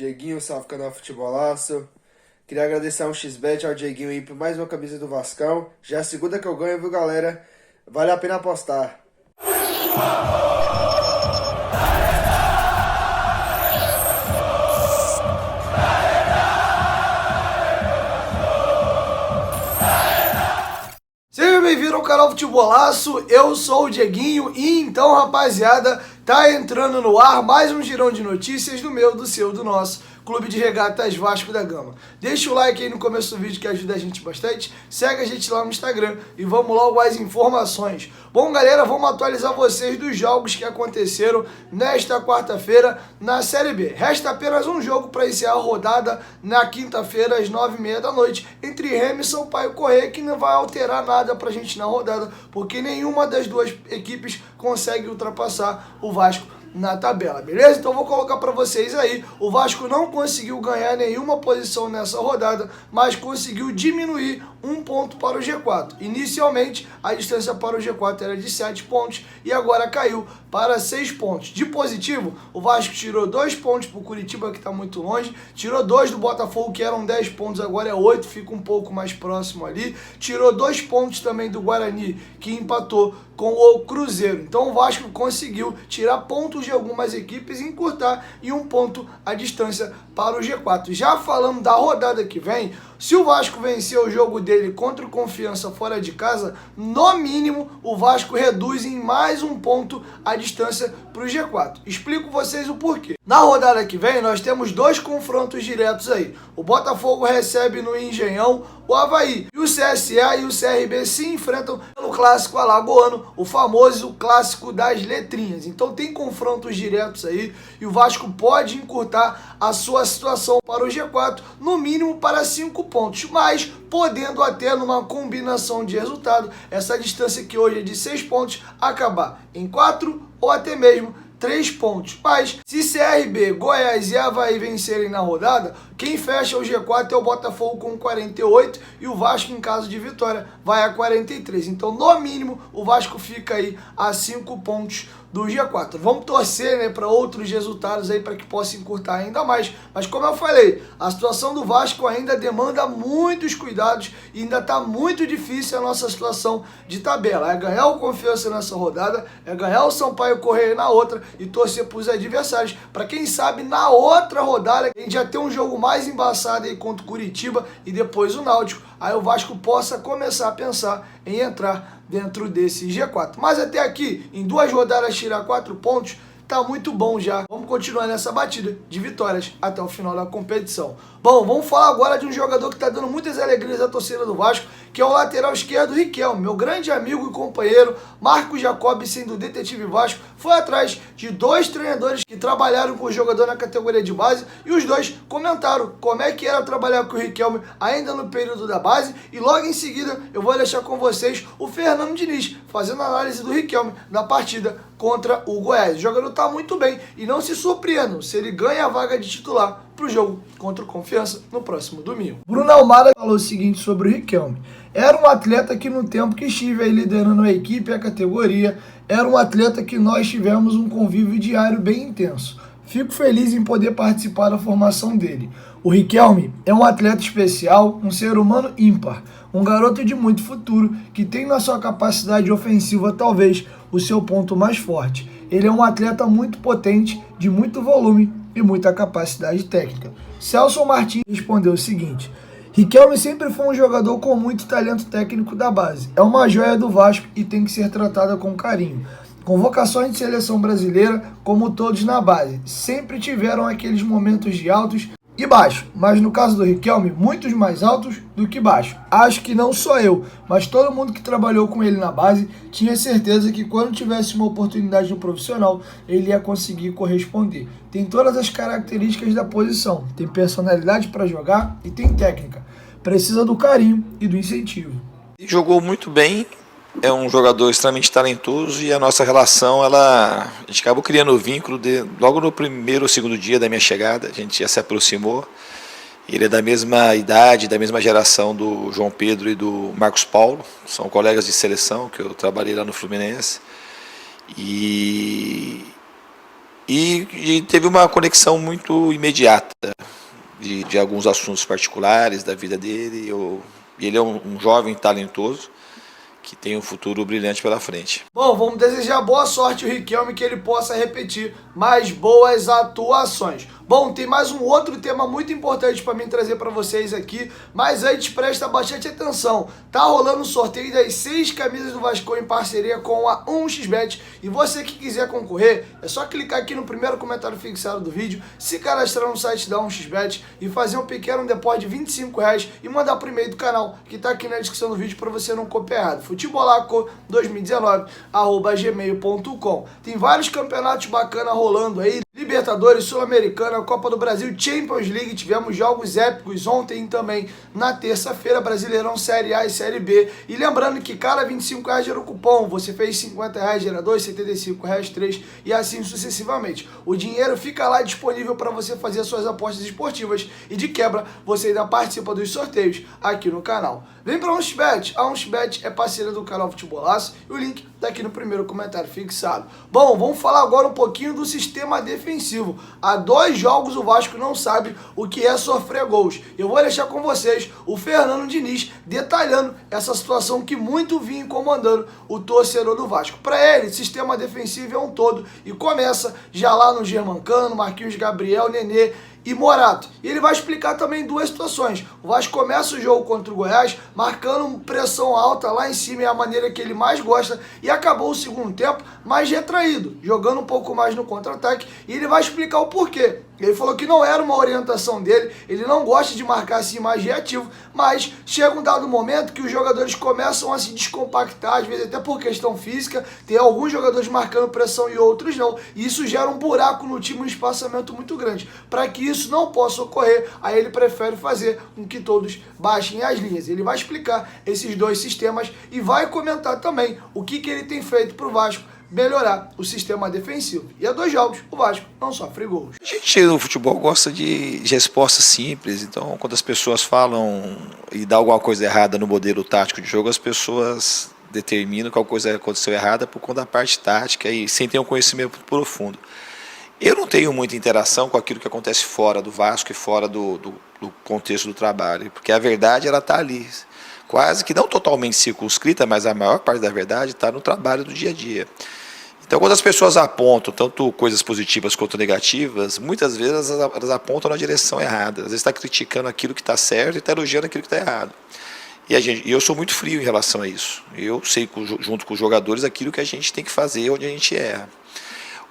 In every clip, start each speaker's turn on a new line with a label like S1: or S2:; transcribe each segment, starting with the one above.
S1: Dieguinho, salve canal Futebolaço. Queria agradecer ao XBet, ao Dieguinho aí por mais uma camisa do Vascão. Já é a segunda que eu ganho, viu, galera? Vale a pena apostar.
S2: Seja bem-vindo ao canal Futebolaço, eu sou o Dieguinho e então, rapaziada, tá entrando no ar mais um girão de notícias do meu, do seu, do nosso Clube de Regatas Vasco da Gama. Deixa o like aí no começo do vídeo que ajuda a gente bastante, segue a gente lá no Instagram e vamos logo às informações. Bom, galera, vamos atualizar vocês dos jogos que aconteceram nesta quarta-feira na Série B. Resta apenas um jogo para encerrar a rodada na quinta-feira às 9h30 da noite entre Remo e Sampaio Corrêa, que não vai alterar nada pra gente na rodada, porque nenhuma das duas equipes consegue ultrapassar o Vasco na tabela, beleza? Então vou colocar para vocês aí, o Vasco não conseguiu ganhar nenhuma posição nessa rodada, mas conseguiu diminuir um ponto para o G4. Inicialmente, a distância para o G4 era de 7 pontos e agora caiu para 6 pontos. De positivo, o Vasco tirou 2 pontos para o Curitiba, que está muito longe, tirou 2 do Botafogo, que eram 10 pontos, agora é 8, fica um pouco mais próximo ali, tirou 2 pontos também do Guarani, que empatou com o Cruzeiro. Então o Vasco conseguiu tirar pontos de algumas equipes e encurtar em um ponto a distância para o G4. Já falando da rodada que vem, se o Vasco vencer o jogo dele contra o Confiança fora de casa, no mínimo o Vasco reduz em mais um ponto a distância para o G4. Explico vocês o porquê. Na rodada que vem nós temos 2 confrontos diretos aí. O Botafogo recebe no Engenhão o Avaí. E o CSA e o CRB se enfrentam no clássico alagoano, o famoso clássico das letrinhas. Então tem confrontos diretos aí e o Vasco pode encurtar a sua situação para o G4, no mínimo para 5 pontos, mas podendo até numa combinação de resultado, essa distância que hoje é de 6 pontos, acabar em 4 ou até mesmo 3 pontos. Mas se CRB, Goiás e Avaí vencerem na rodada, quem fecha o G4 é o Botafogo com 48 e o Vasco, em caso de vitória, vai a 43. Então, no mínimo, o Vasco fica aí a 5 pontos do G4. Vamos torcer, né, para outros resultados aí para que possa encurtar ainda mais. Mas como eu falei, a situação do Vasco ainda demanda muitos cuidados e ainda está muito difícil a nossa situação de tabela. É ganhar o Confiança nessa rodada, é ganhar o Sampaio Corrêa na outra e torcer para os adversários, para quem sabe na outra rodada a gente já tem um jogo mais embaçado aí contra o Curitiba e depois o Náutico, aí o Vasco possa começar a pensar em entrar dentro desse G4. Mas até aqui, em 2 rodadas tirar 4 pontos, tá muito bom já. Vamos continuar nessa batida de vitórias até o final da competição. Bom, vamos falar agora de um jogador que tá dando muitas alegrias à torcida do Vasco, que é o lateral esquerdo Riquelme. Meu grande amigo e companheiro Marcos Jacob, sendo detetive Vasco, foi atrás de 2 treinadores que trabalharam com o jogador na categoria de base e os 2 comentaram como é que era trabalhar com o Riquelme ainda no período da base, e logo em seguida eu vou deixar com vocês o Fernando Diniz fazendo análise do Riquelme na partida contra o Goiás. O jogador tá muito bem e não se surpreendam se ele ganha a vaga de titular para o jogo contra o Confiança no próximo domingo. Bruno Almada falou o seguinte sobre o Riquelme: era um atleta que no tempo que estive aí liderando a equipe e a categoria, era um atleta que nós tivemos um convívio diário bem intenso. Fico feliz em poder participar da formação dele. O Riquelme é um atleta especial, um ser humano ímpar, um garoto de muito futuro que tem na sua capacidade ofensiva talvez o seu ponto mais forte. Ele é um atleta muito potente, de muito volume e muita capacidade técnica. Celso Martins respondeu o seguinte: Riquelme sempre foi um jogador com muito talento técnico da base. É uma joia do Vasco e tem que ser tratada com carinho. Convocações de seleção brasileira, como todos na base, sempre tiveram aqueles momentos de altos e baixos, mas no caso do Riquelme, muitos mais altos do que baixos. Acho que não só eu, mas todo mundo que trabalhou com ele na base tinha certeza que quando tivesse uma oportunidade no profissional, ele ia conseguir corresponder. Tem todas as características da posição, tem personalidade para jogar e tem técnica. Precisa do carinho e do incentivo.
S3: Jogou muito bem, é um jogador extremamente talentoso e a nossa relação, a gente acabou criando o vínculo logo no primeiro ou segundo dia da minha chegada, a gente já se aproximou. Ele é da mesma idade, da mesma geração do João Pedro e do Marcos Paulo, são colegas de seleção que eu trabalhei lá no Fluminense. E E teve uma conexão muito imediata de alguns assuntos particulares da vida dele. E ele é um jovem talentoso que tem um futuro brilhante pela frente.
S2: Bom, vamos desejar boa sorte ao Riquelme, que ele possa repetir mais boas atuações. Bom, tem mais um outro tema muito importante para mim trazer para vocês aqui, mas antes presta bastante atenção. Tá rolando um sorteio das 6 camisas do Vasco em parceria com a 1xBet, e você que quiser concorrer, é só clicar aqui no primeiro comentário fixado do vídeo, se cadastrar no site da 1xBet e fazer um pequeno depósito de R$ 25 e mandar pro e-mail do canal, que tá aqui na descrição do vídeo para você não copiar errado. Futebolaco2019@gmail.com. Tem vários campeonatos bacanas rolando aí, Libertadores, Sul-Americana, Copa do Brasil, Champions League, tivemos jogos épicos ontem também, na terça-feira, Brasileirão Série A e Série B. E lembrando que cada R$ 25 gera o cupom, você fez R$ 50 gera 2, R$ 75 3 e assim sucessivamente. O dinheiro fica lá disponível para você fazer suas apostas esportivas e de quebra você ainda participa dos sorteios aqui no canal. Vem para a 1xBet, a 1xBet é parceira do canal Futebolaço e o link tá aqui no primeiro comentário fixado. Bom, vamos falar agora um pouquinho do sistema defensivo. Há 2 jogos o Vasco não sabe o que é sofrer gols. Eu vou deixar com vocês o Fernando Diniz detalhando essa situação que muito vinha incomodando o torcedor do Vasco. Para ele, sistema defensivo é um todo e começa já lá no Germancano, Marquinhos Gabriel, Nenê e Morato. E ele vai explicar também 2 situações. O Vasco começa o jogo contra o Goiás marcando pressão alta lá em cima, é a maneira que ele mais gosta, e acabou o segundo tempo mais retraído, jogando um pouco mais no contra-ataque, e ele vai explicar o porquê. Ele falou que não era uma orientação dele, ele não gosta de marcar assim mais reativo, mas chega um dado momento que os jogadores começam a se descompactar, às vezes até por questão física, tem alguns jogadores marcando pressão e outros não, e isso gera um buraco no time, um espaçamento muito grande. Para que isso não possa ocorrer, aí ele prefere fazer com que todos baixem as linhas. Ele vai explicar esses 2 sistemas e vai comentar também o que ele tem feito para o Vasco melhorar o sistema defensivo. E há 2 jogos, o Vasco não sofre gols.
S3: A gente no futebol gosta de respostas simples, então quando as pessoas falam e dá alguma coisa errada no modelo tático de jogo, as pessoas determinam que alguma coisa aconteceu errada por conta da parte tática e sem ter um conhecimento profundo. Eu não tenho muita interação com aquilo que acontece fora do Vasco e fora do contexto do trabalho, porque a verdade ela está ali, quase que não totalmente circunscrita, mas a maior parte da verdade está no trabalho do dia a dia. Então, quando as pessoas apontam tanto coisas positivas quanto negativas, muitas vezes elas apontam na direção errada. Às vezes está criticando aquilo que está certo e está elogiando aquilo que está errado. E eu sou muito frio em relação a isso. Eu sei, junto com os jogadores, aquilo que a gente tem que fazer onde a gente erra.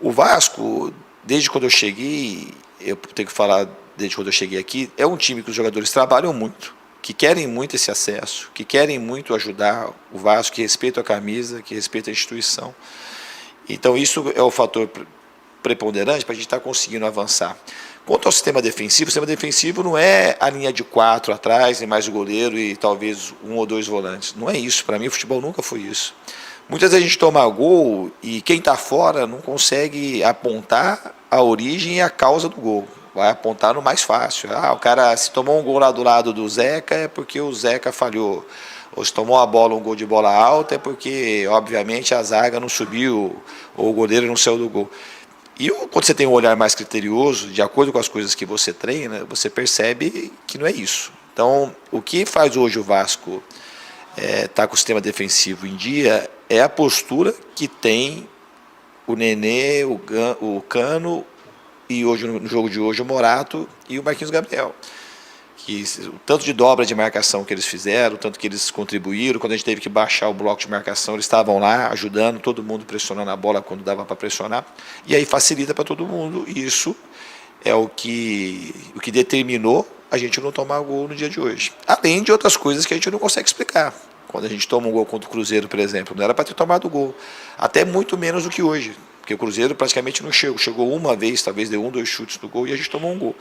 S3: O Vasco, desde quando eu cheguei, eu tenho que falar desde quando eu cheguei aqui, é um time que os jogadores trabalham muito, que querem muito esse acesso, que querem muito ajudar o Vasco, que respeitam a camisa, que respeitam a instituição. Então isso é o fator preponderante para a gente estar conseguindo avançar. Quanto ao sistema defensivo não é a linha de 4 atrás, e mais o goleiro e talvez 1 ou 2 volantes. Não é isso, para mim o futebol nunca foi isso. Muitas vezes a gente toma gol e quem está fora não consegue apontar a origem e a causa do gol. Vai apontar no mais fácil. O cara se tomou um gol lá do lado do Zeca é porque o Zeca falhou. Ou se tomou um gol de bola alta é porque, obviamente, a zaga não subiu ou o goleiro não saiu do gol. E quando você tem um olhar mais criterioso, de acordo com as coisas que você treina, você percebe que não é isso. Então, o que faz hoje o Vasco estar com o sistema defensivo em dia é a postura que tem o Nenê, o Cano e hoje no jogo de hoje o Morato e o Marquinhos Gabriel. Que o tanto de dobra de marcação que eles fizeram, o tanto que eles contribuíram, quando a gente teve que baixar o bloco de marcação, eles estavam lá ajudando, todo mundo pressionando a bola quando dava para pressionar, e aí facilita para todo mundo, e isso é o que determinou a gente não tomar gol no dia de hoje. Além de outras coisas que a gente não consegue explicar. Quando a gente toma um gol contra o Cruzeiro, por exemplo, não era para ter tomado gol, até muito menos do que hoje, porque o Cruzeiro praticamente não chegou uma vez, talvez deu 1, 2 chutes no gol e a gente tomou um gol.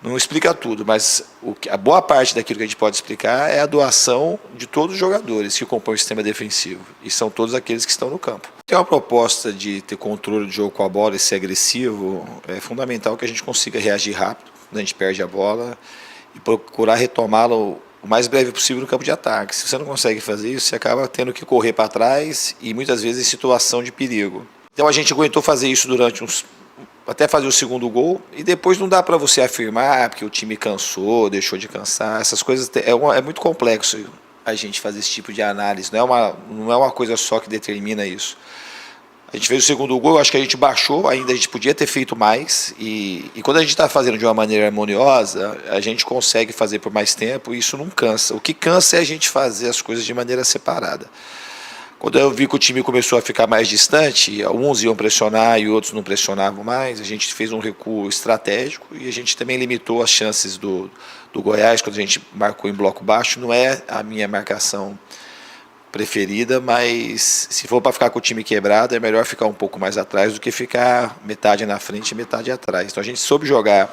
S3: Não explica tudo, mas a boa parte daquilo que a gente pode explicar é a doação de todos os jogadores que compõem o sistema defensivo, e são todos aqueles que estão no campo. Tem uma proposta de ter controle do jogo com a bola e ser agressivo, é fundamental que a gente consiga reagir rápido quando a gente perde a bola e procurar retomá-la o mais breve possível no campo de ataque. Se você não consegue fazer isso, você acaba tendo que correr para trás e muitas vezes em situação de perigo. Então a gente aguentou fazer isso durante até fazer o segundo gol, e depois não dá para você afirmar porque o time cansou, deixou de cansar, essas coisas é muito complexo a gente fazer esse tipo de análise, não é uma coisa só que determina isso. A gente fez o segundo gol, eu acho que a gente baixou, ainda a gente podia ter feito mais, e quando a gente está fazendo de uma maneira harmoniosa, a gente consegue fazer por mais tempo e isso não cansa. O que cansa é a gente fazer as coisas de maneira separada. Quando eu vi que o time começou a ficar mais distante, uns iam pressionar e outros não pressionavam mais, a gente fez um recuo estratégico e a gente também limitou as chances do Goiás, quando a gente marcou em bloco baixo. Não é a minha marcação preferida, mas se for para ficar com o time quebrado, é melhor ficar um pouco mais atrás do que ficar metade na frente e metade atrás. Então a gente soube jogar,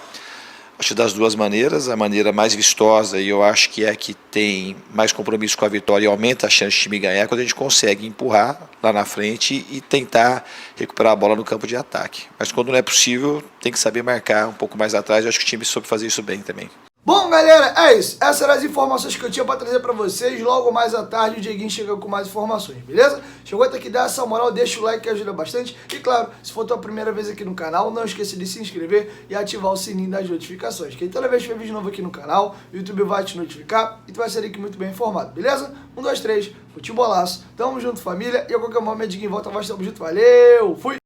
S3: acho, das duas maneiras. A maneira mais vistosa, e eu acho que é a que tem mais compromisso com a vitória e aumenta a chance de time ganhar, quando a gente consegue empurrar lá na frente e tentar recuperar a bola no campo de ataque. Mas quando não é possível, tem que saber marcar um pouco mais atrás. Eu acho que o time soube fazer isso bem também.
S2: Bom, galera, é isso. Essas eram as informações que eu tinha pra trazer pra vocês. Logo mais à tarde o Dieguinho chega com mais informações, beleza? Chegou até aqui, dá essa moral, deixa o like que ajuda bastante. E claro, se for tua primeira vez aqui no canal, não esqueça de se inscrever e ativar o sininho das notificações. Que toda vez que tiver vídeo novo aqui no canal, o YouTube vai te notificar e tu vai ser aqui muito bem informado, beleza? 1, 2, 3, futebolaço. Tamo junto, família. E a qualquer momento, Dieguinho volta, nós tamo junto. Valeu, fui!